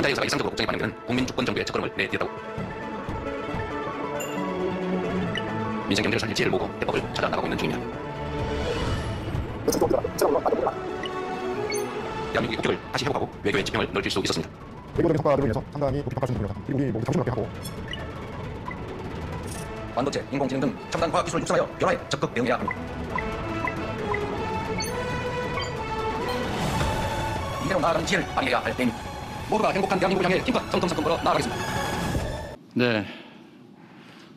혼자의 역사가 일상적으로 국정에 반영되는 국민 주권 정부의 첫걸음을 내디뎠다고. 민생 경제를 살릴 지혜를 모으고 해법을 찾아 나가고 있는 중입니다. 대한민국이 국격을 다시 회복하고 외교의 지평을 넓힐 수 있었습니다. 외교적인 성과들을 위해서 상당히 높이 평가하시는 분입니다. 그리고 우리 모두 정신을 하고 반도체, 인공지능 등 첨단 과학 기술을 육성하여 변화에 적극 대응해야 합니다. 이대로 나아가는 지혜를 발휘해야 할 때입니다. 모두가 행복한 대한민국을 향해 힘껏 성큼성큼 걸어 나아가겠습니다. 네,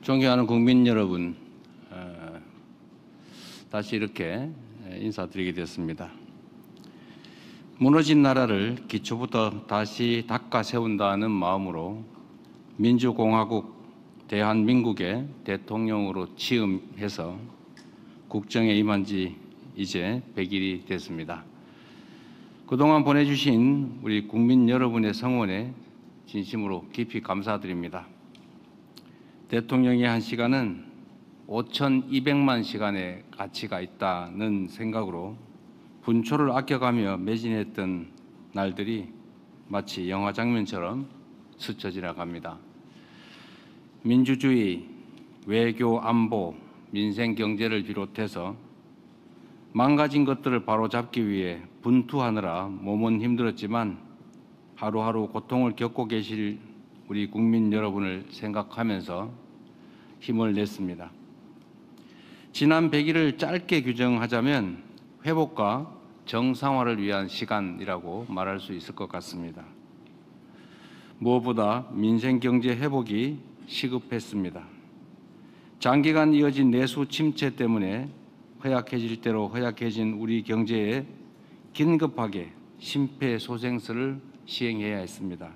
존경하는 국민 여러분, 다시 이렇게 인사드리게 되었습니다. 무너진 나라를 기초부터 다시 닦아 세운다는 마음으로 민주공화국 대한민국의 대통령으로 취임해서 국정에 임한 지 이제 100일이 됐습니다. 그동안 보내주신 우리 국민 여러분의 성원에 진심으로 깊이 감사드립니다. 대통령의 한 시간은 5,200만 시간의 가치가 있다는 생각으로 분초를 아껴가며 매진했던 날들이 마치 영화 장면처럼 스쳐 지나갑니다. 민주주의, 외교, 안보, 민생, 경제를 비롯해서 망가진 것들을 바로잡기 위해 분투하느라 몸은 힘들었지만 하루하루 고통을 겪고 계실 우리 국민 여러분을 생각하면서 힘을 냈습니다. 지난 100일을 짧게 규정하자면 회복과 정상화를 위한 시간이라고 말할 수 있을 것 같습니다. 무엇보다 민생 경제 회복이 시급했습니다. 장기간 이어진 내수 침체 때문에 허약해질 대로 허약해진 우리 경제에 긴급하게 심폐소생술을 시행해야 했습니다.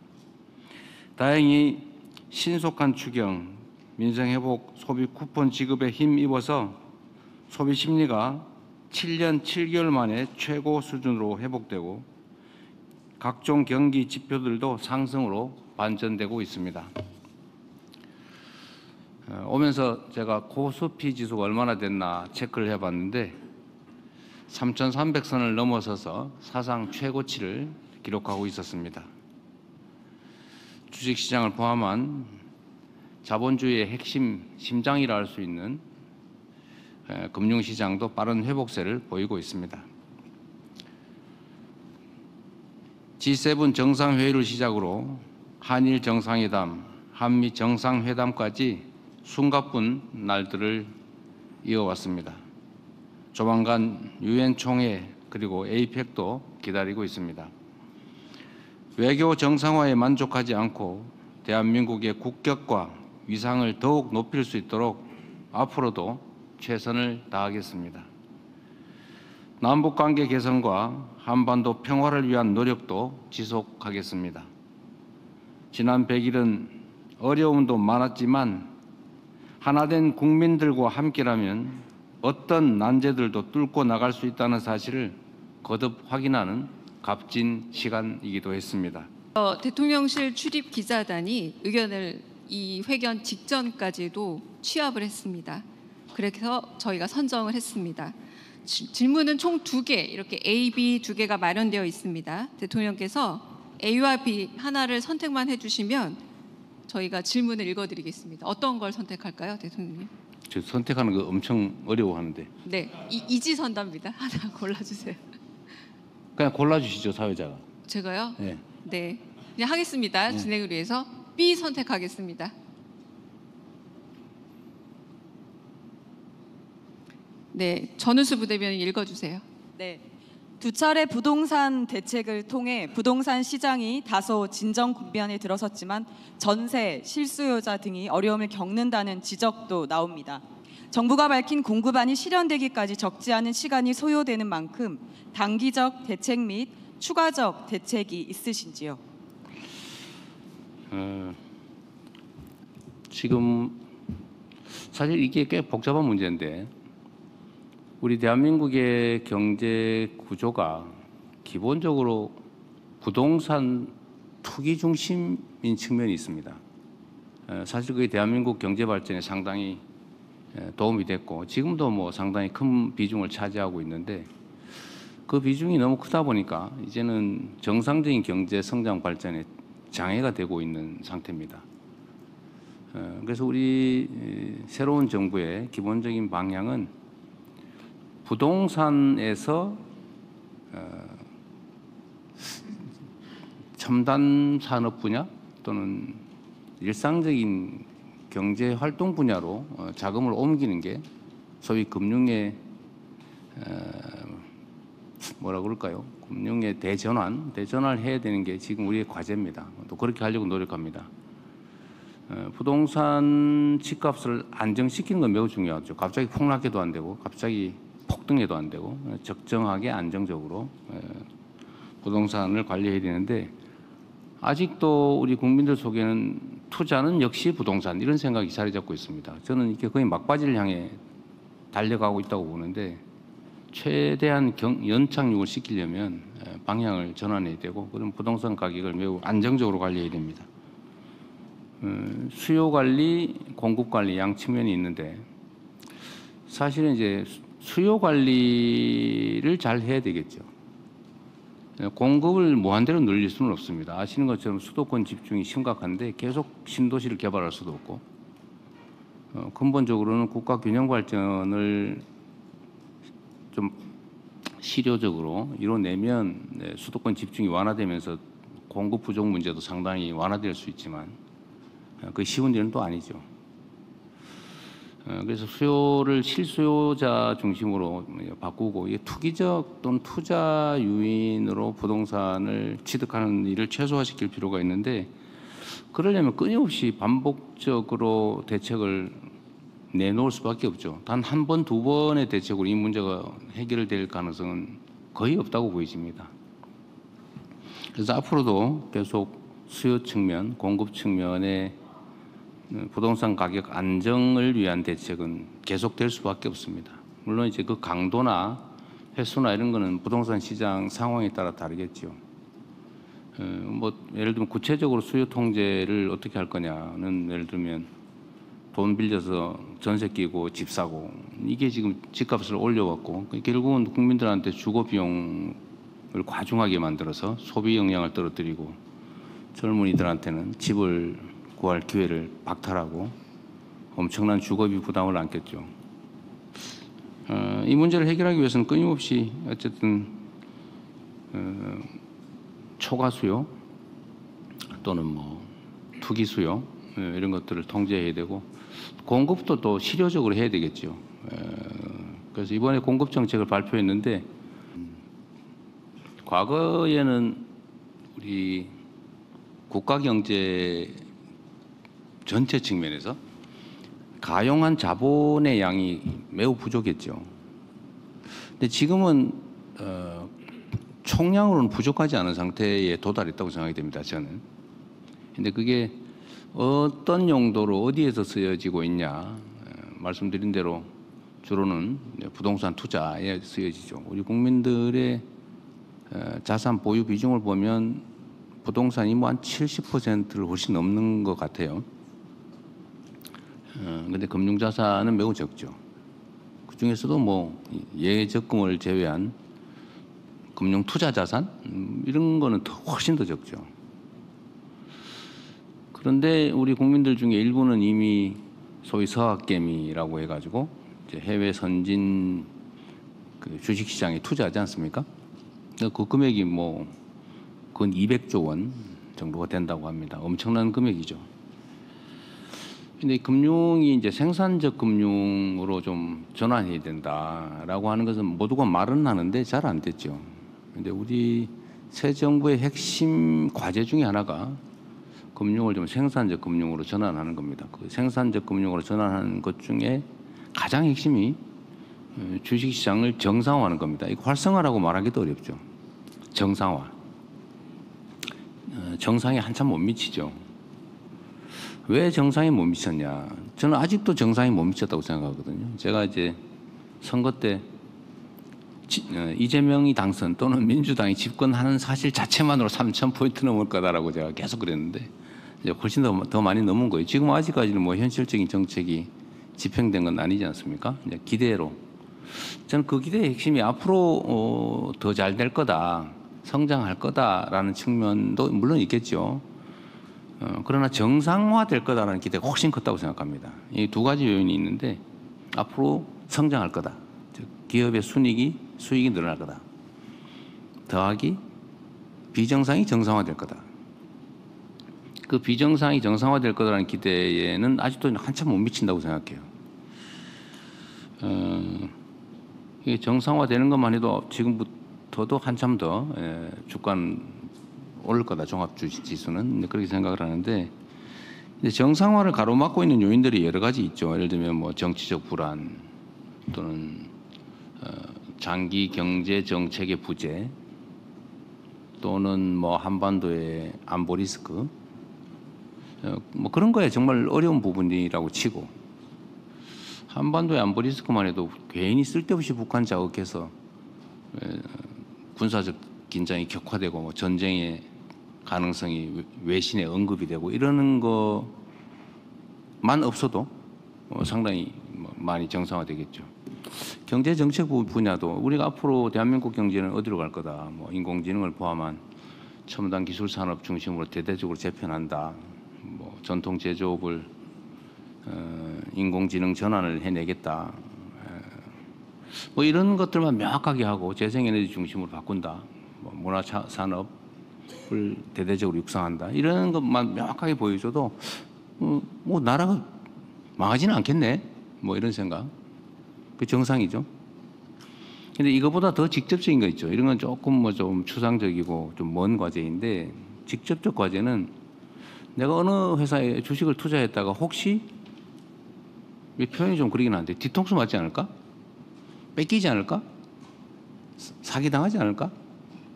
다행히 신속한 추경, 민생회복, 소비 쿠폰 지급에 힘입어서 소비 심리가 7년 7개월 만에 최고 수준으로 회복되고 각종 경기 지표들도 상승으로 반전되고 있습니다. 오면서 제가 코스피 지수가 얼마나 됐나 체크를 해봤는데 3,300선을 넘어서서 사상 최고치를 기록하고 있었습니다. 주식시장을 포함한 자본주의의 핵심 심장이라 할 수 있는 금융시장도 빠른 회복세를 보이고 있습니다. G7 정상회의를 시작으로 한일 정상회담, 한미 정상회담까지 숨가쁜 날들을 이어왔습니다. 조만간 유엔 총회 그리고 에이펙도 기다리고 있습니다. 외교 정상화에 만족하지 않고 대한민국의 국격과 위상을 더욱 높일 수 있도록 앞으로도 최선을 다하겠습니다. 남북관계 개선과 한반도 평화를 위한 노력도 지속하겠습니다. 지난 100일은 어려움도 많았지만 하나된 국민들과 함께라면 어떤 난제들도 뚫고 나갈 수 있다는 사실을 거듭 확인하는 값진 시간이기도 했습니다. 대통령실 출입 기자단이 의견을 이 회견 직전까지도 취합을 했습니다. 그래서 저희가 선정을 했습니다. 질문은 총 2개, 이렇게 A, B 2개가 마련되어 있습니다. 대통령께서 A와 B 하나를 선택만 해주시면 저희가 질문을 읽어드리겠습니다. 어떤 걸 선택할까요, 대통령님? 저 선택하는 거 엄청 어려워하는데. 네, 이지선답니다. 하나 골라주세요. 그냥 골라주시죠, 사회자가. 제가요? 네. 네, 그냥 하겠습니다. 진행을 위해서 B 선택하겠습니다. 네, 전우수 부대변인 읽어주세요. 네, 2차례 부동산 대책을 통해 부동산 시장이 다소 진정 국면에 들어섰지만 전세, 실수요자 등이 어려움을 겪는다는 지적도 나옵니다. 정부가 밝힌 공급안이 실현되기까지 적지 않은 시간이 소요되는 만큼 단기적 대책 및 추가적 대책이 있으신지요? 지금 사실 이게 꽤 복잡한 문제인데 우리 대한민국의 경제 구조가 기본적으로 부동산 투기 중심인 측면이 있습니다. 사실 그게 대한민국 경제 발전에 상당히 도움이 됐고 지금도 뭐 상당히 큰 비중을 차지하고 있는데 그 비중이 너무 크다 보니까 이제는 정상적인 경제 성장 발전에 장애가 되고 있는 상태입니다. 그래서 우리 새로운 정부의 기본적인 방향은 부동산에서 첨단 산업 분야 또는 일상적인 경제 활동 분야로 자금을 옮기는 게 소위 금융의 뭐라 그럴까요? 금융의 대전환을 해야 되는 게 지금 우리의 과제입니다. 또 그렇게 하려고 노력합니다. 부동산 집값을 안정시키는 건 매우 중요하죠. 갑자기 폭락해도 안 되고 갑자기 폭등해도 안 되고 적정하게 안정적으로 부동산을 관리해야 되는데 아직도 우리 국민들 속에는 투자는 역시 부동산 이런 생각이 자리 잡고 있습니다. 저는 이게 거의 막바지를 향해 달려가고 있다고 보는데 최대한 연착륙을 시키려면 방향을 전환해야 되고 그런 부동산 가격을 매우 안정적으로 관리해야 됩니다. 수요 관리, 공급 관리 양 측면이 있는데 사실은 이제 수요 관리를 잘 해야 되겠죠. 공급을 무한대로 늘릴 수는 없습니다. 아시는 것처럼 수도권 집중이 심각한데 계속 신도시를 개발할 수도 없고 근본적으로는 국가 균형 발전을 좀 실효적으로 이뤄내면 수도권 집중이 완화되면서 공급 부족 문제도 상당히 완화될 수 있지만 그 쉬운 일은 또 아니죠. 그래서 수요를 실수요자 중심으로 바꾸고 투기적 또는 투자 유인으로 부동산을 취득하는 일을 최소화시킬 필요가 있는데 그러려면 끊임없이 반복적으로 대책을 내놓을 수밖에 없죠. 단 한 번, 두 번의 대책으로 이 문제가 해결될 가능성은 거의 없다고 보여집니다. 그래서 앞으로도 계속 수요 측면, 공급 측면에 부동산 가격 안정을 위한 대책은 계속될 수밖에 없습니다. 물론 이제 그 강도나 횟수나 이런 거는 부동산 시장 상황에 따라 다르겠죠. 뭐 예를 들면 구체적으로 수요 통제를 어떻게 할 거냐는 예를 들면 돈 빌려서 전세 끼고 집 사고 이게 지금 집값을 올려왔고 결국은 국민들한테 주거 비용을 과중하게 만들어서 소비 역량을 떨어뜨리고 젊은이들한테는 집을 구할 기회를 박탈하고 엄청난 주거비 부담을 안겠죠. 이 문제를 해결하기 위해서는 끊임없이 어쨌든 초과 수요 또는 뭐 투기 수요 이런 것들을 통제해야 되고 공급도 또 실효적으로 해야 되겠죠. 그래서 이번에 공급 정책을 발표했는데 과거에는 우리 국가 경제 전체 측면에서 가용한 자본의 양이 매우 부족했죠. 근데 지금은 총량으로는 부족하지 않은 상태에 도달했다고 생각이 됩니다. 저는. 근데 그게 어떤 용도로 어디에서 쓰여지고 있냐 말씀드린 대로 주로는 부동산 투자에 쓰여지죠. 우리 국민들의 자산 보유 비중을 보면 부동산이 뭐 한 70%를 훨씬 넘는 것 같아요. 근데 금융자산은 매우 적죠. 그 중에서도 뭐 예적금을 제외한 금융투자자산 이런 거는 훨씬 더 적죠. 그런데 우리 국민들 중에 일부는 이미 소위 서학개미라고 해가지고 이제 해외 선진 그 주식시장에 투자하지 않습니까? 그 금액이 뭐 근 200조 원 정도가 된다고 합니다. 엄청난 금액이죠. 근데 금융이 이제 생산적 금융으로 좀 전환해야 된다라고 하는 것은 모두가 말은 하는데 잘 안 됐죠. 근데 우리 새 정부의 핵심 과제 중에 하나가 금융을 좀 생산적 금융으로 전환하는 겁니다. 그 생산적 금융으로 전환하는 것 중에 가장 핵심이 주식시장을 정상화하는 겁니다. 이거 활성화라고 말하기도 어렵죠. 정상화. 정상에 한참 못 미치죠. 왜 정상에 못 미쳤냐? 저는 아직도 정상에 못 미쳤다고 생각하거든요. 제가 이제 선거 때 이재명이 당선 또는 민주당이 집권하는 사실 자체만으로 3,000포인트 넘을 거다라고 제가 계속 그랬는데 이제 훨씬 더 많이 넘은 거예요. 지금 아직까지는 뭐 현실적인 정책이 집행된 건 아니지 않습니까? 이제 기대로. 저는 그 기대의 핵심이 앞으로 더 잘 될 거다, 성장할 거다라는 측면도 물론 있겠죠. 그러나 정상화될 거다라는 기대가 훨씬 컸다고 생각합니다. 이 두 가지 요인이 있는데 앞으로 성장할 거다. 즉 기업의 수익이 늘어날 거다. 더하기 비정상이 정상화될 거다. 그 비정상이 정상화될 거다라는 기대에는 아직도 한참 못 미친다고 생각해요. 이게 정상화되는 것만 해도 지금부터도 한참 더 주가는 오를 거다. 종합주식지수는 그렇게 생각을 하는데 정상화를 가로막고 있는 요인들이 여러 가지 있죠. 예를 들면 뭐 정치적 불안 또는 장기 경제 정책의 부재 또는 뭐 한반도의 안보 리스크 뭐 그런 거에 정말 어려운 부분이라고 치고 한반도의 안보 리스크만 해도 괜히 쓸데없이 북한 자극해서 군사적 긴장이 격화되고 뭐 전쟁의 가능성이 외신에 언급이 되고 이러는 것만 없어도 상당히 많이 정상화되겠죠. 경제 정책 분야도 우리가 앞으로 대한민국 경제는 어디로 갈 거다. 뭐 인공지능을 포함한 첨단 기술 산업 중심으로 대대적으로 재편한다. 뭐 전통 제조업을 인공지능 전환을 해내겠다. 뭐 이런 것들만 명확하게 하고 재생에너지 중심으로 바꾼다. 뭐 문화 산업을 대대적으로 육성한다. 이런 것만 명확하게 보여줘도 뭐 나라가 망하지는 않겠네. 뭐 이런 생각. 그 정상이죠. 근데 이거보다 더 직접적인 거 있죠. 이런 건 조금 뭐 좀 추상적이고 좀 먼 과제인데 직접적 과제는 내가 어느 회사에 주식을 투자했다가 혹시 표현이 좀 그러긴 한데 뒤통수 맞지 않을까? 뺏기지 않을까? 사기당하지 않을까?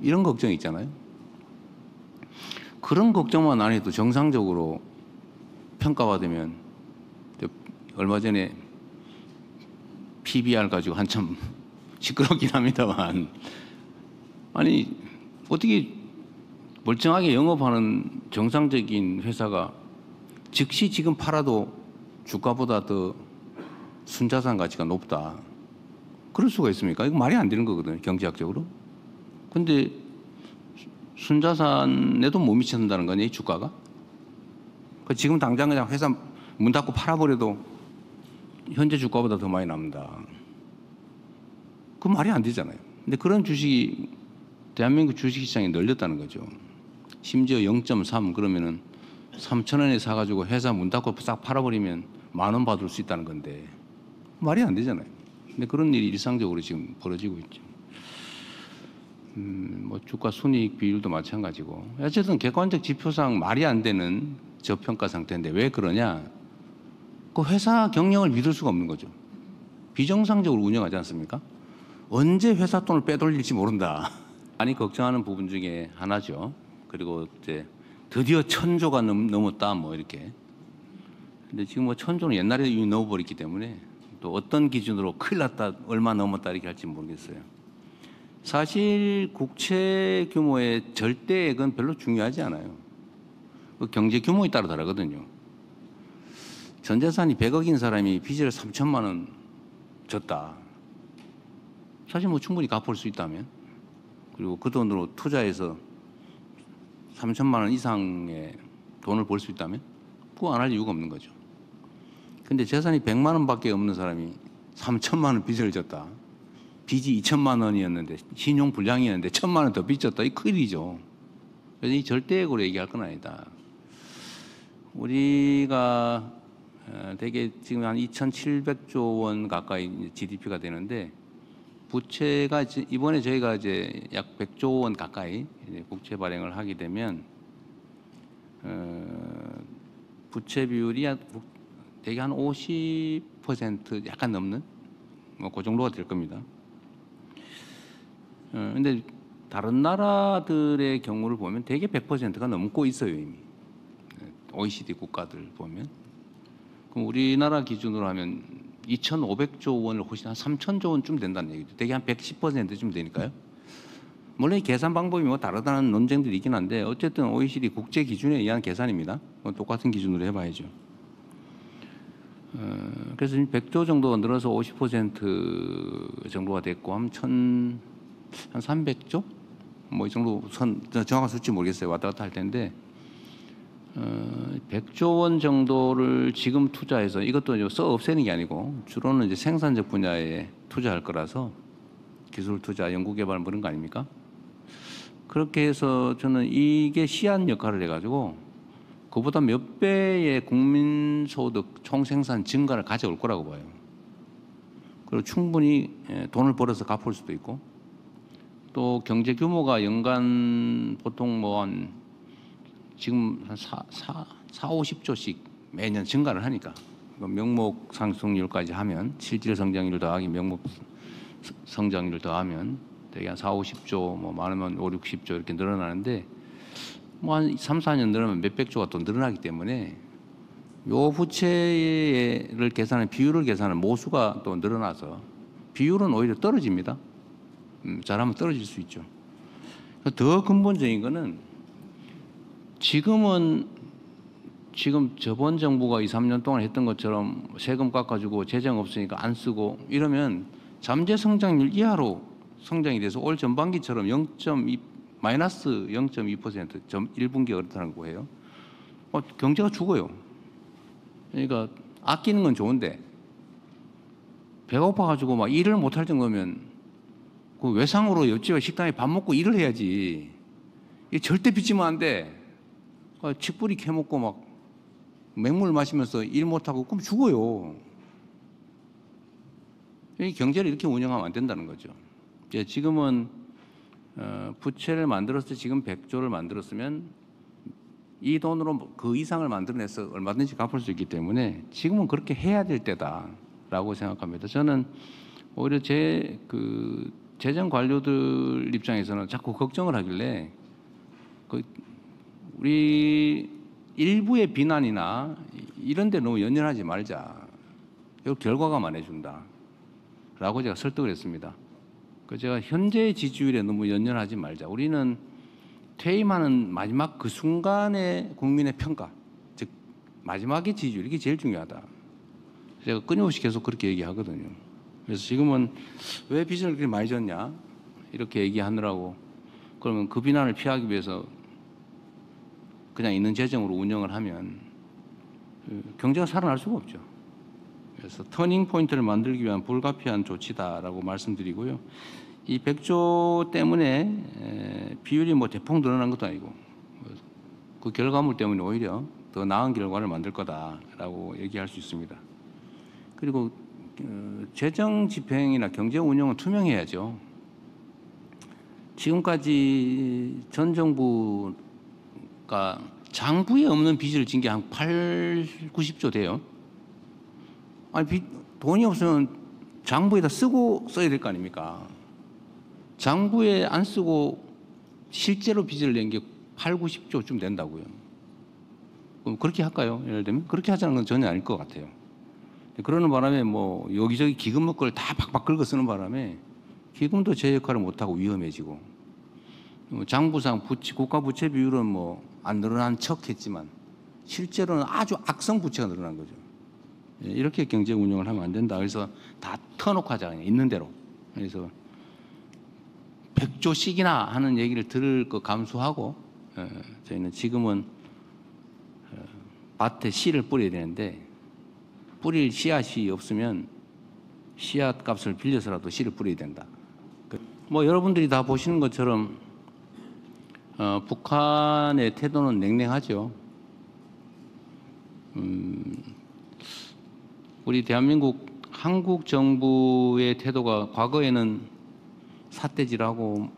이런 걱정이 있잖아요. 그런 걱정만 안 해도 정상적으로 평가받으면 얼마 전에 PBR 가지고 한참 시끄럽긴 합니다만 아니 어떻게 멀쩡하게 영업하는 정상적인 회사가 즉시 지금 팔아도 주가보다 더 순자산 가치가 높다. 그럴 수가 있습니까? 이거 말이 안 되는 거거든요. 경제학적으로. 근데 순자산에도 못 미친다는 거냐, 이 주가가? 지금 당장 그냥 회사 문 닫고 팔아버려도 현재 주가보다 더 많이 남는다. 그 말이 안 되잖아요. 근데 그런 주식이 대한민국 주식시장에 널렸다는 거죠. 심지어 0.3 그러면은 3,000원에 사가지고 회사 문 닫고 싹 팔아버리면 10,000원 받을 수 있다는 건데 말이 안 되잖아요. 근데 그런 일이 일상적으로 지금 벌어지고 있죠. 뭐 주가 순이익 비율도 마찬가지고 어쨌든 객관적 지표상 말이 안 되는 저평가 상태인데 왜 그러냐? 그 회사 경영을 믿을 수가 없는 거죠. 비정상적으로 운영하지 않습니까? 언제 회사 돈을 빼돌릴지 모른다. 많이 걱정하는 부분 중에 하나죠. 그리고 이제 드디어 1,000조가 넘었다 뭐 이렇게. 근데 지금 뭐 1,000조는 옛날에 이미 넘어버렸기 때문에 또 어떤 기준으로 큰일 났다, 얼마 넘었다 이렇게 할지 모르겠어요. 사실 국채 규모의 절대액은 별로 중요하지 않아요. 그 경제 규모에 따라 다르거든요. 전 재산이 100억인 사람이 빚을 3천만 원 졌다. 사실 뭐 충분히 갚을 수 있다면 그리고 그 돈으로 투자해서 3천만 원 이상의 돈을 벌 수 있다면 그거 안 할 이유가 없는 거죠. 근데 재산이 100만 원밖에 없는 사람이 3천만 원 빚을 졌다. 빚이 2천만 원이었는데 신용 불량이었는데 1,000만 원 더 빚졌다. 이 큰일이죠. 그래서 이 절대액으로 얘기할 건 아니다. 우리가 대개 지금 한 2,700조 원 가까이 GDP가 되는데 부채가 이번에 저희가 이제 약 100조 원 가까이 국채 발행을 하게 되면 부채 비율이 대개 한 50% 약간 넘는 뭐 그 정도가 될 겁니다. 근데 다른 나라들의 경우를 보면 대개 100%가 넘고 있어요 이미. OECD 국가들 보면. 그럼 우리나라 기준으로 하면 2,500조 원을 훨씬 한 3,000조 원쯤 된다는 얘기죠. 대개 한 110%쯤 되니까요. 물론 계산 방법이 뭐 다르다는 논쟁들이 있긴 한데 어쨌든 OECD 국제 기준에 의한 계산입니다. 똑같은 기준으로 해봐야죠. 그래서 100조 정도가 늘어서 50% 정도가 됐고 한 300조? 뭐 이 정도 정확한 수치 모르겠어요. 왔다 갔다 할 텐데 100조 원 정도를 지금 투자해서 이것도 써 없애는 게 아니고 주로는 이제 생산적 분야에 투자할 거라서 기술 투자, 연구개발 뭐 그런 거 아닙니까? 그렇게 해서 저는 이게 씨앗 역할을 해가지고 그보다 몇 배의 국민소득 총생산 증가를 가져올 거라고 봐요. 그리고 충분히 돈을 벌어서 갚을 수도 있고 또 경제 규모가 연간 보통 뭐 한 지금 한 50조씩 매년 증가를 하니까 명목 상승률까지 하면 실질 성장률 더하기 명목 성장률 더하면 대개 한 40, 50조 뭐 많으면 5, 60조 이렇게 늘어나는데 뭐 한 3, 4년 늘어나면 몇백 조가 또 늘어나기 때문에 요 부채를 계산하는 비율을 계산하는 모수가 또 늘어나서 비율은 오히려 떨어집니다. 잘하면 떨어질 수 있죠. 더 근본적인 거는 지금 저번 정부가 2, 3년 동안 했던 것처럼 세금 깎아주고 재정 없으니까 안 쓰고 이러면 잠재 성장률 이하로 성장이 돼서 올 전반기처럼 마이너스 0.2% 1분기가 그렇다는 거예요. 경제가 죽어요. 그러니까 아끼는 건 좋은데 배가 고파가지고 막 일을 못할 정도면 그 외상으로 옆집에 식당에 밥 먹고 일을 해야지. 이게 절대 빚지면 안 돼. 칡뿌리 캐먹고 막 맹물 마시면서 일 못하고 그럼 죽어요. 이 경제를 이렇게 운영하면 안 된다는 거죠. 지금은 부채를 만들어서 지금 100조를 만들었으면 이 돈으로 그 이상을 만들어내서 얼마든지 갚을 수 있기 때문에 지금은 그렇게 해야 될 때다라고 생각합니다. 저는 오히려 재정 관료들 입장에서는 자꾸 걱정을 하길래 우리 일부의 비난이나 이런 데 너무 연연하지 말자. 이 결과가만 해준다라고 제가 설득을 했습니다. 제가 현재 지지율에 너무 연연하지 말자. 우리는 퇴임하는 마지막 그 순간의 국민의 평가, 즉 마지막의 지지율 이게 제일 중요하다. 제가 끊임없이 계속 그렇게 얘기하거든요. 그래서 지금은 왜 빚을 그렇게 많이 졌냐 이렇게 얘기하느라고 그러면 그 비난을 피하기 위해서 그냥 있는 재정으로 운영을 하면 경제가 살아날 수가 없죠. 그래서 터닝 포인트를 만들기 위한 불가피한 조치다라고 말씀드리고요. 이 100조 때문에 비율이 뭐 대폭 늘어난 것도 아니고 그 결과물 때문에 오히려 더 나은 결과를 만들 거다라고 얘기할 수 있습니다. 그리고 재정 집행이나 경제 운영은 투명해야죠. 지금까지 전 정부가 장부에 없는 빚을 진 게 한 90조 돼요. 아니 돈이 없으면 장부에다 쓰고 써야 될 거 아닙니까? 장부에 안 쓰고 실제로 빚을 낸 게 90조쯤 된다고요. 그럼 그렇게 할까요? 예를 들면 그렇게 하자는 건 전혀 아닐 것 같아요. 그러는 바람에 뭐 여기저기 기금 먹거를 다 박박 긁어 쓰는 바람에 기금도 제 역할을 못하고 위험해지고 장부상 국가 부채 비율은 뭐 안 늘어난 척했지만 실제로는 아주 악성 부채가 늘어난 거죠. 이렇게 경제 운영을 하면 안 된다. 그래서 다 터놓고 하자 그냥 있는 대로. 그래서 100조씩이나 하는 얘기를 들을 거 감수하고 저희는 지금은 밭에 씨를 뿌려야 되는데 뿌릴 씨앗이 없으면 씨앗 값을 빌려서라도 씨를 뿌려야 된다. 뭐 여러분들이 다 보시는 것처럼 북한의 태도는 냉랭하죠. 우리 대한민국 한국 정부의 태도가 과거에는 삿대질하고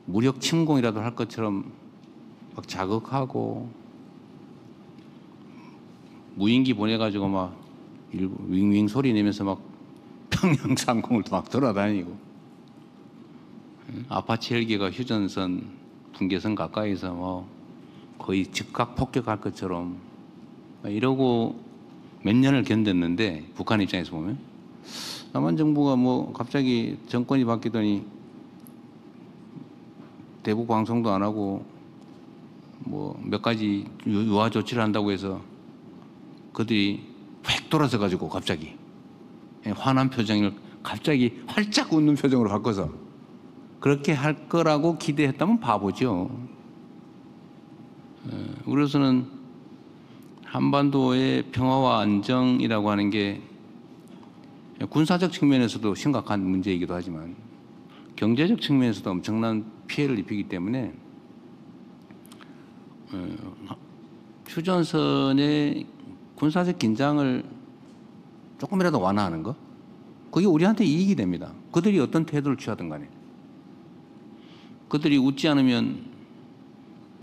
무력 침공이라도 할 것처럼 막 자극하고 무인기 보내가지고 막 윙윙 소리 내면서 막 평양 상공을 막 돌아다니고 아파치 헬기가 휴전선 분계선 가까이서 뭐 거의 즉각 폭격할 것처럼 이러고 몇 년을 견뎠는데 북한 입장에서 보면 남한 정부가 뭐 갑자기 정권이 바뀌더니 대북 방송도 안 하고 뭐 몇 가지 유화 조치를 한다고 해서 그들이 획 돌아서 가지고 갑자기 환한 표정을 갑자기 활짝 웃는 표정으로 바꿔서 그렇게 할 거라고 기대했다면 바보죠. 그래서는 한반도의 평화와 안정이라고 하는 게 군사적 측면에서도 심각한 문제이기도 하지만 경제적 측면에서도 엄청난 피해를 입히기 때문에 휴전선의 군사적 긴장을 조금이라도 완화하는 거, 그게 우리한테 이익이 됩니다. 그들이 어떤 태도를 취하든 간에. 그들이 웃지 않으면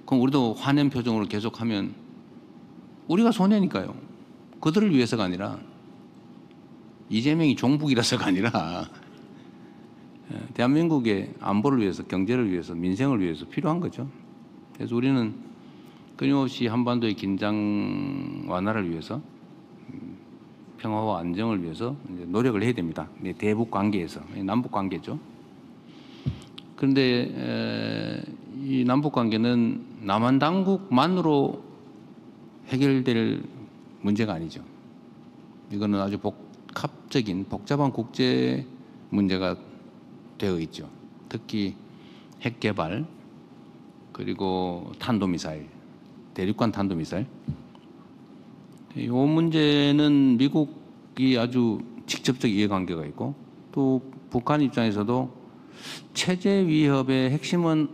그럼 우리도 화낸 표정으로 계속하면 우리가 손해니까요. 그들을 위해서가 아니라, 이재명이 종북이라서가 아니라 대한민국의 안보를 위해서, 경제를 위해서, 민생을 위해서 필요한 거죠. 그래서 우리는 끊임없이 한반도의 긴장 완화를 위해서, 평화와 안정을 위해서 이제 노력을 해야 됩니다. 대북 관계에서, 남북 관계죠. 그런데 이 남북 관계는 남한 당국만으로 해결될 문제가 아니죠. 이거는 아주 복잡한 국제 문제가 되어 있죠. 특히 핵 개발, 그리고 탄도미사일, 대륙간 탄도미사일. 이 문제는 미국이 아주 직접적 이해관계가 있고, 또 북한 입장에서도 체제 위협의 핵심은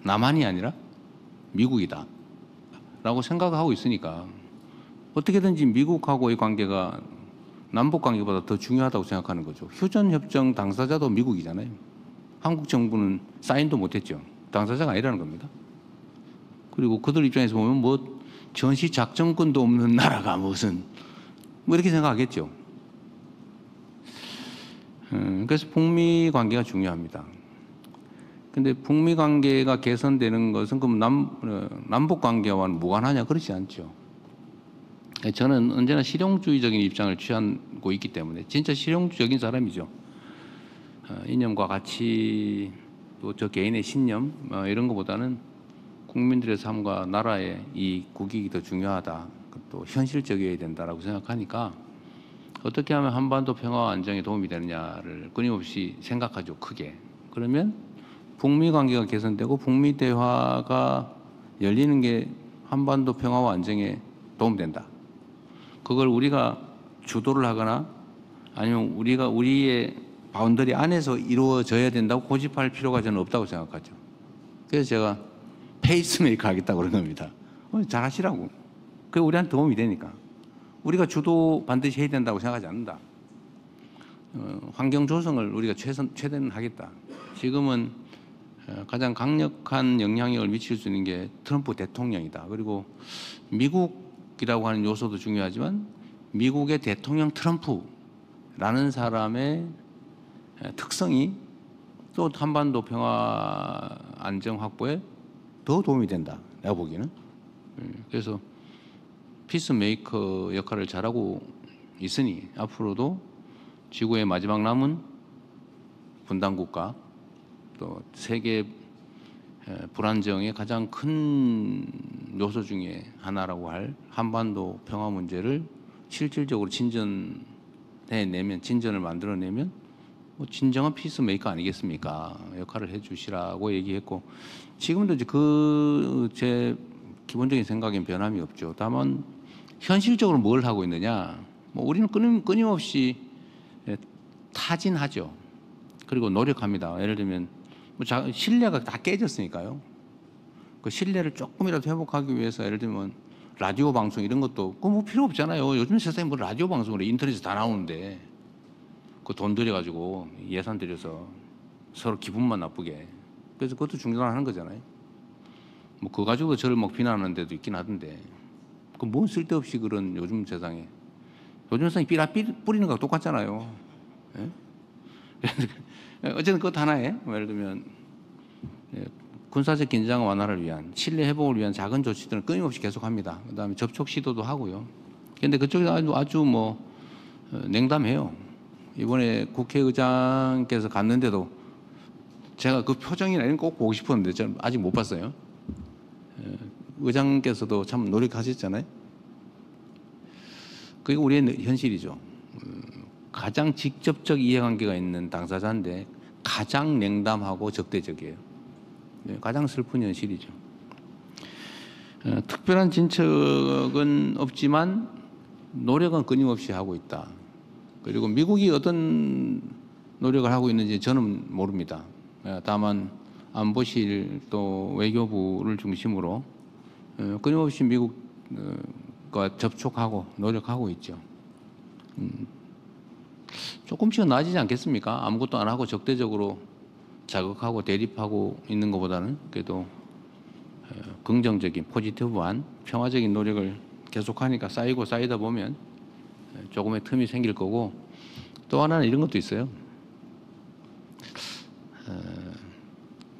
남한이 아니라 미국이다 라고 생각하고 있으니까 어떻게든지 미국하고의 관계가 남북 관계보다 더 중요하다고 생각하는 거죠. 휴전협정 당사자도 미국이잖아요. 한국 정부는 사인도 못했죠. 당사자가 아니라는 겁니다. 그리고 그들 입장에서 보면 뭐 전시 작전권도 없는 나라가 무슨 뭐 이렇게 생각하겠죠. 그래서 북미 관계가 중요합니다. 근데 북미 관계가 개선되는 것은 그럼 남북 관계와는 무관하냐? 그렇지 않죠. 저는 언제나 실용주의적인 입장을 취하고 있기 때문에 진짜 실용주의적인 사람이죠. 이념과 가치, 또 저 개인의 신념 이런 것보다는 국민들의 삶과 나라의 이 국익이 더 중요하다. 또 현실적이어야 된다라고 생각하니까 어떻게 하면 한반도 평화와 안정에 도움이 되느냐를 끊임없이 생각하죠. 크게. 그러면 북미 관계가 개선되고 북미 대화가 열리는 게 한반도 평화와 안정에 도움된다. 그걸 우리가 주도를 하거나 아니면 우리의 바운더리 안에서 이루어져야 된다고 고집할 필요가 저는 없다고 생각하죠. 그래서 제가 페이스메이커 하겠다고 그런 겁니다. 잘하시라고. 그게 우리한테 도움이 되니까. 우리가 주도 반드시 해야 된다고 생각하지 않는다. 환경 조성을 우리가 최대한 하겠다. 지금은 가장 강력한 영향력을 미칠 수 있는 게 트럼프 대통령이다. 그리고 미국이라고 하는 요소도 중요하지만 미국의 대통령 트럼프라는 사람의 특성이 또 한반도 평화 안정 확보에 더 도움이 된다. 내가 보기에는. 그래서 피스메이커 역할을 잘하고 있으니 앞으로도 지구의 마지막 남은 분단국가, 또 세계 불안정의 가장 큰 요소 중에 하나라고 할 한반도 평화 문제를 실질적으로 진전을 만들어내면 뭐 진정한 피스메이커 아니겠습니까? 역할을 해주시라고 얘기했고, 지금도 이제 제 기본적인 생각엔 변함이 없죠. 다만 현실적으로 뭘 하고 있느냐? 뭐 우리는 끊임없이 타진하죠. 그리고 노력합니다. 예를 들면 뭐 신뢰가 다 깨졌으니까요. 그 신뢰를 조금이라도 회복하기 위해서 예를 들면 라디오 방송 이런 것도 뭐 필요 없잖아요. 요즘 세상에 뭐 라디오 방송으로 인터넷에 다 나오는데 그 돈 들여가지고 예산 들여서 서로 기분만 나쁘게. 그래서 그것도 중단하는 거잖아요. 뭐 그거 가지고 저를 막 비난하는 데도 있긴 하던데 그 뭔 쓸데없이 그런 요즘 세상에 뿌리는 거랑 똑같잖아요. 예? 어쨌든 그것 하나에 예를 들면 군사적 긴장 완화를 위한 신뢰 회복을 위한 작은 조치들은 끊임없이 계속합니다. 그다음에 접촉 시도도 하고요. 그런데 그쪽이 아주 뭐 냉담해요. 이번에 국회의장께서 갔는데도 제가 그 표정이나 이런 거 꼭 보고 싶었는데 저는 아직 못 봤어요. 의장께서도 참 노력하셨잖아요. 그게 우리의 현실이죠. 가장 직접적 이해관계가 있는 당사자인데 가장 냉담하고 적대적이에요. 가장 슬픈 현실이죠. 특별한 진척은 없지만 노력은 끊임없이 하고 있다. 그리고 미국이 어떤 노력을 하고 있는지 저는 모릅니다. 다만 안보실 또 외교부를 중심으로 끊임없이 미국과 접촉하고 노력하고 있죠. 조금씩은 나아지지 않겠습니까? 아무것도 안 하고 적대적으로 자극하고 대립하고 있는 것보다는 그래도 긍정적인 포지티브한 평화적인 노력을 계속하니까 쌓이고 쌓이다 보면 조금의 틈이 생길 거고, 또 하나는 이런 것도 있어요.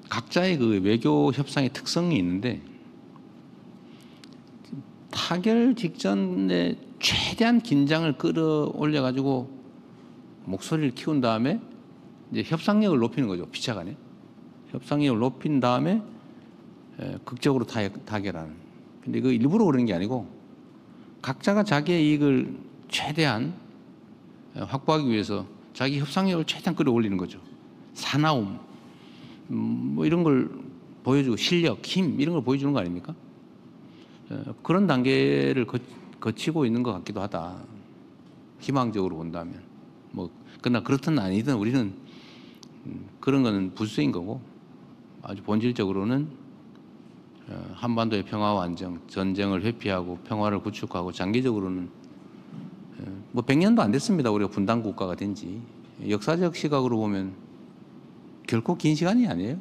각자의 그 외교 협상의 특성이 있는데 타결 직전에 최대한 긴장을 끌어올려 가지고 목소리를 키운 다음에 이제 협상력을 높이는 거죠. 피차간에 협상력을 높인 다음에 극적으로 타결하는. 근데 그 일부러 그러는 게 아니고 각자가 자기의 이익을 최대한 확보하기 위해서 자기 협상력을 최대한 끌어올리는 거죠. 사나움 뭐 이런 걸 보여주고 실력, 힘 이런 걸 보여주는 거 아닙니까? 그런 단계를 거치고 있는 것 같기도 하다. 희망적으로 본다면. 뭐 그러나 그렇든 아니든 우리는 그런 거는 부수인 거고, 아주 본질적으로는 한반도의 평화와 안정, 전쟁을 회피하고 평화를 구축하고 장기적으로는 뭐 100년도 안 됐습니다. 우리가 분단 국가가 된 지. 역사적 시각으로 보면 결코 긴 시간이 아니에요.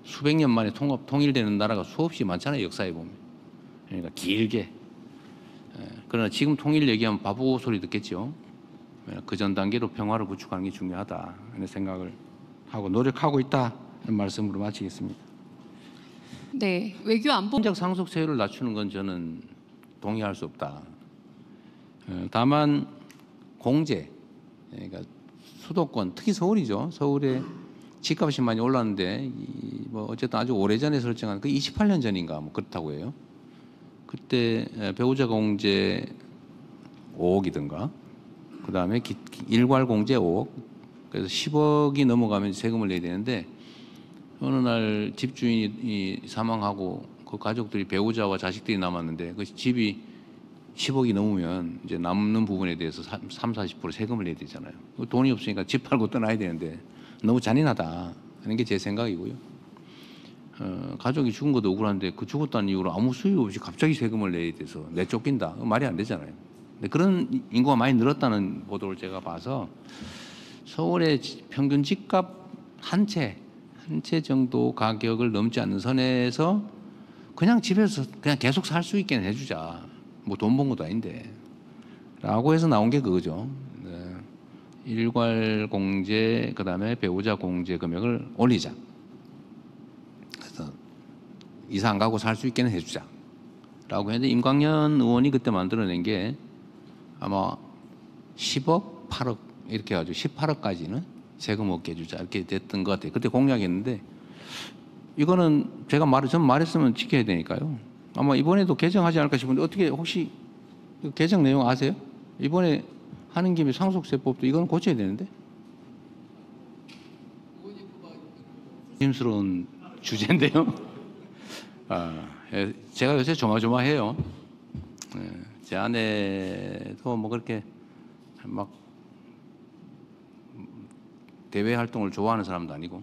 수백 년 만에 통일되는 나라가 수없이 많잖아요. 역사에 보면. 그러니까 길게. 그러나 지금 통일 얘기하면 바보 소리 듣겠죠. 그 전 단계로 평화를 구축하는 게 중요하다 하는 생각을 하고 노력하고 있다 하는 말씀으로 마치겠습니다. 네, 외교 안보 헌적 상속세율을 낮추는 건 저는 동의할 수 없다. 다만 공제, 그러니까 수도권, 특히 서울이죠. 서울에 집값이 많이 올랐는데 뭐 어쨌든 아주 오래전에 설정한 그 28년 전인가 뭐 그렇다고 해요. 그때 배우자 공제 5억이든가 그다음에 일괄 공제 5억, 그래서 10억이 넘어가면 세금을 내야 되는데 어느 날 집주인이 사망하고 그 가족들이 배우자와 자식들이 남았는데 그 집이 10억이 넘으면 이제 남는 부분에 대해서 30~40% 세금을 내야 되잖아요. 돈이 없으니까 집 팔고 떠나야 되는데 너무 잔인하다 하는 게 제 생각이고요. 가족이 죽은 것도 억울한데 그 죽었다는 이유로 아무 수익 없이 갑자기 세금을 내야 돼서 내쫓긴다. 말이 안 되잖아요. 근데 그런 인구가 많이 늘었다는 보도를 제가 봐서 서울의 평균 집값 한 채 정도 가격을 넘지 않는 선에서 그냥 집에서 그냥 계속 살 수 있게 해주자. 뭐 돈 번 것도 아닌데. 라고 해서 나온 게 그거죠. 네. 일괄 공제, 그 다음에 배우자 공제 금액을 올리자. 그래서 이사 안 가고 살 수 있게는 해주자. 라고 했는데 임광현 의원이 그때 만들어낸 게 아마 10억, 8억 이렇게 해가지고 18억까지는 세금 없게 해주자 이렇게 됐던 것 같아요. 그때 공약이었는데 이거는 전 말했으면 지켜야 되니까요. 아마 이번에도 개정하지 않을까 싶은데 어떻게 혹시 개정 내용 아세요? 이번에 하는 김에 상속세법도 이건 고쳐야 되는데. 조심스러운 주제인데요. 제가 요새 조마조마해요. 제 아내도 뭐 그렇게 막 대외 활동을 좋아하는 사람도 아니고.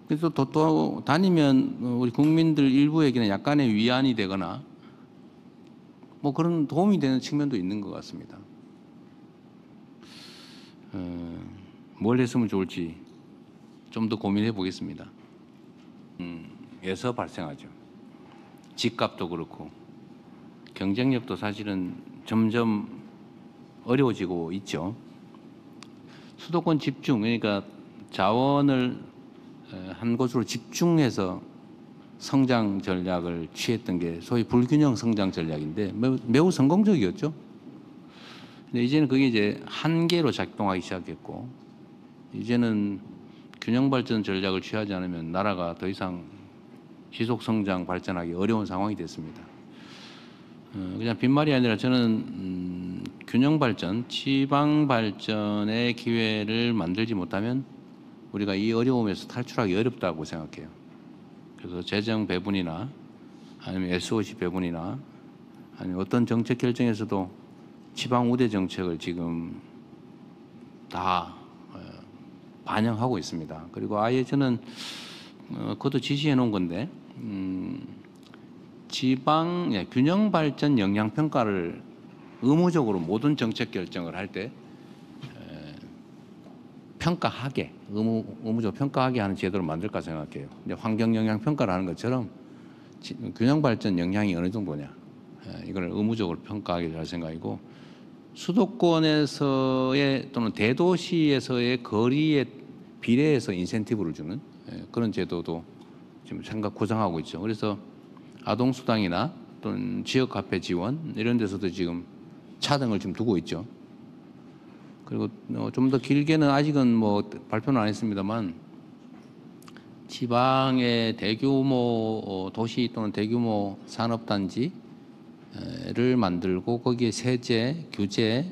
그래서 또 다니면 우리 국민들 일부에게는 약간의 위안이 되거나 뭐 그런 도움이 되는 측면도 있는 것 같습니다. 뭘 했으면 좋을지 좀 더 고민해 보겠습니다. 에서 발생하죠. 집값도 그렇고 경쟁력도 사실은 점점 어려워지고 있죠. 수도권 집중, 그러니까 자원을 한 곳으로 집중해서 성장 전략을 취했던 게 소위 불균형 성장 전략인데 매우 성공적이었죠. 근데 이제는 그게 이제 한계로 작동하기 시작했고, 이제는 균형 발전 전략을 취하지 않으면 나라가 더 이상 지속 성장 발전하기 어려운 상황이 됐습니다. 그냥 빈말이 아니라 저는 균형 발전, 지방 발전의 기회를 만들지 못하면 우리가 이 어려움에서 탈출하기 어렵다고 생각해요. 그래서 재정 배분이나 아니면 SOC 배분이나 아니면 어떤 정책 결정에서도 지방 우대 정책을 지금 다 반영하고 있습니다. 그리고 아예 저는 그것도 지시해 놓은 건데 지방 균형 발전 영향 평가를 의무적으로 모든 정책 결정을 할 때 평가하게 의무적으로 평가하게 하는 제도를 만들까 생각해요. 이제 환경 영향 평가를 하는 것처럼 균형 발전 영향이 어느 정도냐 이걸 의무적으로 평가하게 할 생각이고 수도권에서의 또는 대도시에서의 거리에 비례해서 인센티브를 주는 그런 제도도 지금 생각 구상하고 있죠. 그래서 아동수당이나 또는 지역 카페 지원 이런 데서도 지금 차등을 좀 두고 있죠. 그리고 좀 더 길게는 아직은 뭐 발표는 안 했습니다만 지방의 대규모 도시 또는 대규모 산업단지를 만들고 거기에 세제, 규제,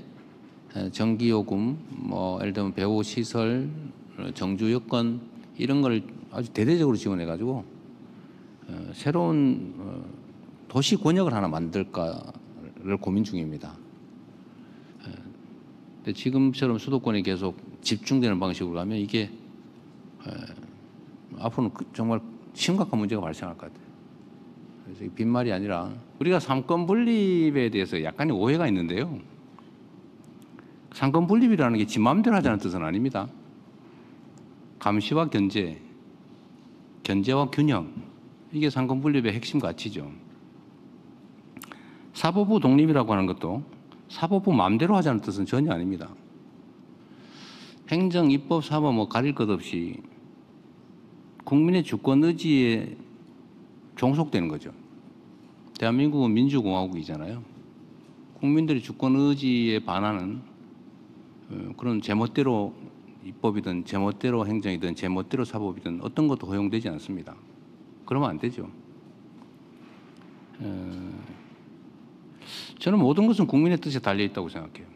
전기요금, 뭐 예를 들면 배우 시설, 정주 여건 이런 걸 아주 대대적으로 지원해 가지고 새로운 도시 권역을 하나 만들까를 고민 중입니다. 근데 지금처럼 수도권이 계속 집중되는 방식으로 가면 이게 앞으로는 정말 심각한 문제가 발생할 것 같아요. 그래서 이게 빈말이 아니라 우리가 상권 분립에 대해서 약간의 오해가 있는데요. 상권 분립이라는 게 지 마음대로 하자는 뜻은 아닙니다. 감시와 견제, 견제와 균형 이게 상권 분립의 핵심 가치죠. 사법부 독립이라고 하는 것도 사법부 마음대로 하자는 뜻은 전혀 아닙니다. 행정, 입법, 사법 뭐 가릴 것 없이 국민의 주권 의지에 종속되는 거죠. 대한민국은 민주공화국이잖아요. 국민들의 주권 의지에 반하는 그런 제멋대로 입법이든 제멋대로 행정이든 제멋대로 사법이든 어떤 것도 허용되지 않습니다. 그러면 안 되죠. 저는 모든 것은 국민의 뜻에 달려 있다고 생각해요.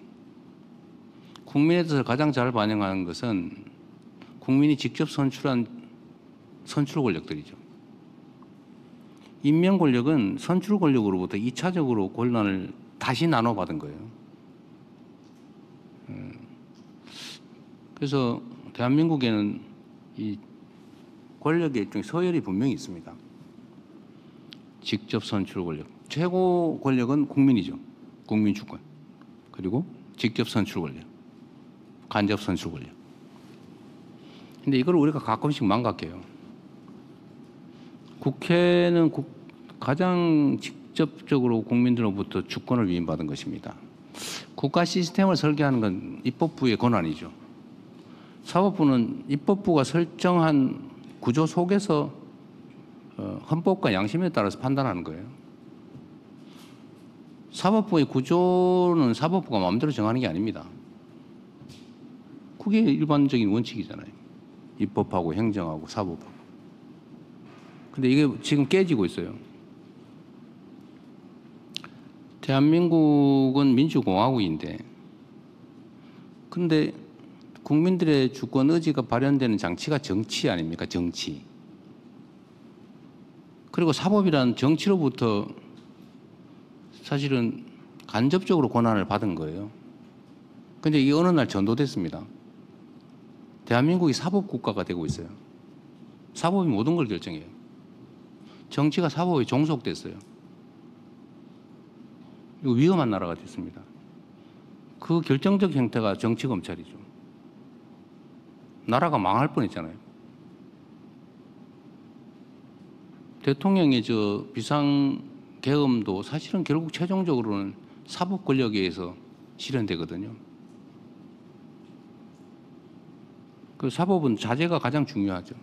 국민의 뜻을 가장 잘 반영하는 것은 국민이 직접 선출한 선출 권력들이죠. 임명 권력은 선출 권력으로부터 2차적으로 권한을 다시 나눠받은 거예요. 그래서 대한민국에는 이 권력의 일종의 서열이 분명히 있습니다. 직접 선출 권력. 최고 권력은 국민이죠. 국민 주권. 그리고 직접 선출 권력. 간접 선출 권력. 근데 이걸 우리가 가끔씩 망각해요. 국회는 가장 직접적으로 국민들로부터 주권을 위임받은 것입니다. 국가 시스템을 설계하는 건 입법부의 권한이죠. 사법부는 입법부가 설정한 구조 속에서 헌법과 양심에 따라서 판단하는 거예요. 사법부의 구조는 사법부가 마음대로 정하는 게 아닙니다. 그게 일반적인 원칙이잖아요. 입법하고 행정하고 사법하고. 근데 이게 지금 깨지고 있어요. 대한민국은 민주공화국인데 근데 국민들의 주권 의지가 발현되는 장치가 정치 아닙니까? 정치. 그리고 사법이란 정치로부터 사실은 간접적으로 권한을 받은 거예요. 근데 이게 어느 날 전도됐습니다. 대한민국이 사법국가가 되고 있어요. 사법이 모든 걸 결정해요. 정치가 사법에 종속됐어요. 이거 위험한 나라가 됐습니다. 그 결정적 형태가 정치검찰이죠. 나라가 망할 뻔했잖아요. 대통령의 비상계엄도 사실은 결국 최종적으로는 사법 권력에 의해서 실현되거든요. 그 사법은 자제가 가장 중요하죠.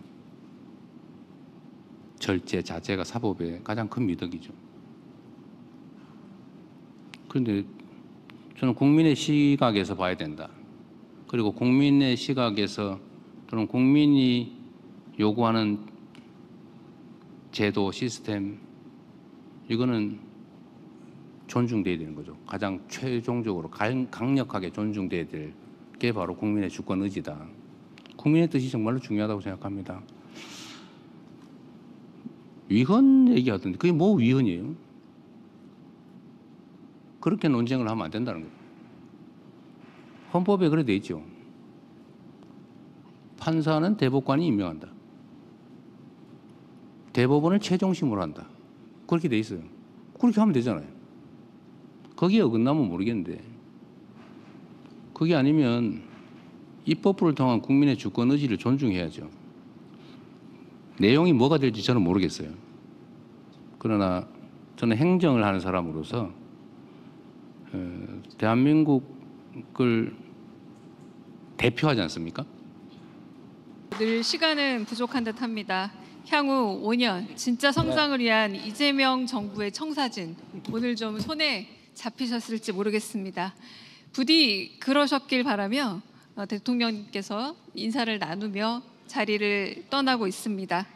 절제, 자제가 사법의 가장 큰 미덕이죠. 그런데 저는 국민의 시각에서 봐야 된다. 그리고 국민의 시각에서 또는 국민이 요구하는 제도, 시스템 이거는 존중돼야 되는 거죠. 가장 최종적으로 강력하게 존중돼야 될 게 바로 국민의 주권 의지다. 국민의 뜻이 정말로 중요하다고 생각합니다. 위헌 얘기하던데 그게 뭐 위헌이에요? 그렇게 논쟁을 하면 안 된다는 거예요. 헌법에 그래 돼 있죠. 판사는 대법관이 임명한다. 대법원을 최종심으로 한다. 그렇게 돼 있어요. 그렇게 하면 되잖아요. 거기에 어긋나면 모르겠는데 그게 아니면 입법부를 통한 국민의 주권 의지를 존중해야죠. 내용이 뭐가 될지 저는 모르겠어요. 그러나 저는 행정을 하는 사람으로서 대한민국을 대표하지 않습니까? 늘 시간은 부족한 듯합니다. 향후 5년 진짜 성장을 위한 이재명 정부의 청사진 오늘 좀 손에 잡히셨을지 모르겠습니다. 부디 그러셨길 바라며 대통령님께서 인사를 나누며 자리를 떠나고 있습니다.